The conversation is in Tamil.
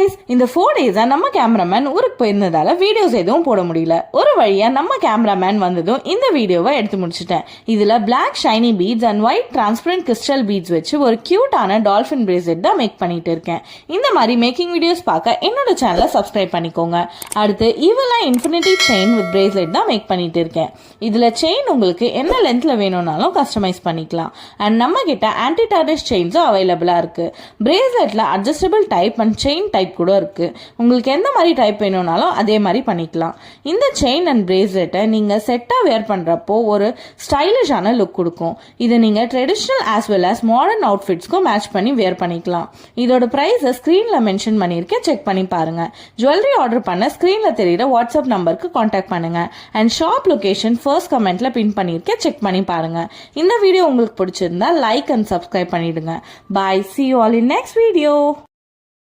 guys, இந்த 4 days நம்ம கேமராமேன் ஊருக்கு போயிருந்ததால வீடியோஸ் எதுவும் போட முடியல. ஒரு வழியா நம்ம கேமராமேன் வந்ததும் இந்த வீடியோவை எடுத்து முடிச்சிட்டேன். இதுல black shiny beads and white transparent crystal beads வச்சு ஒரு கியூட்டான டால்ஃபின் பிரேஸ்லெட் தான் மேக் பண்ணிட்டு இருக்கேன். இந்த மாதிரி மேக்கிங் வீடியோஸ் பார்க்க என்னோட சேனலை சப்ஸ்கிரைப் பண்ணிக்கோங்க. அடுத்து ஈவலா இன்ஃபினிட்டி செயின் வித் பிரேஸ்லெட் தான் மேக் பண்ணிட்டு இருக்கேன். இதுல செயின் உங்களுக்கு என்ன லென்த்ல வேணும்னாலும் கஸ்டமைஸ் பண்ணிக்கலாம். அண்ட் நம்ம கிட்ட ஆன்டி டார்னிஷ் செயின்ஸும் அவைலபிளா இருக்கு. பிரேஸ்லெட்ல adjustable type and chain type கூட இருக்கு. உங்களுக்கு எந்த மாதிரி டைப் வேணும்னாலும் அதே மாதிரி பண்ணிக்கலாம். இந்த செயின் அண்ட் பிரேஸ்லெட்டை நீங்க செட்டா வேர் பண்றப்போ ஒரு ஸ்டைலிஷான லுக் கொடுக்கும். இதை நீங்க traditional as well as modern அவுட்ஃபிட்ஸ்க்கும் மேட்ச் பண்ணி வேர் பண்ணிக்கலாம். இதோட பிரைஸை ஸ்கிரீன்ல மென்ஷன் பண்ணியிருக்கேன், செக் பண்ணி பாருங்க. ஜுவல்லரி ஆர்டர் பண்ண ஸ்கிரீன்ல தெரியுற வாட்ஸ்அப் நம்பருக்கு கான்டாக்ட் பண்ணுங்க. அண்ட் ஷாப் லொகேஷன் ஃபர்ஸ்ட் கமெண்ட்ல பின் பண்ணியிருக்கேன், செக் பண்ணி பாருங்க. இந்த வீடியோ உங்களுக்கு பிடிச்சிருந்தா லைக் அண்ட் சப்ஸ்கிரைப் பண்ணிடுங்க. பாய், see you all in next video.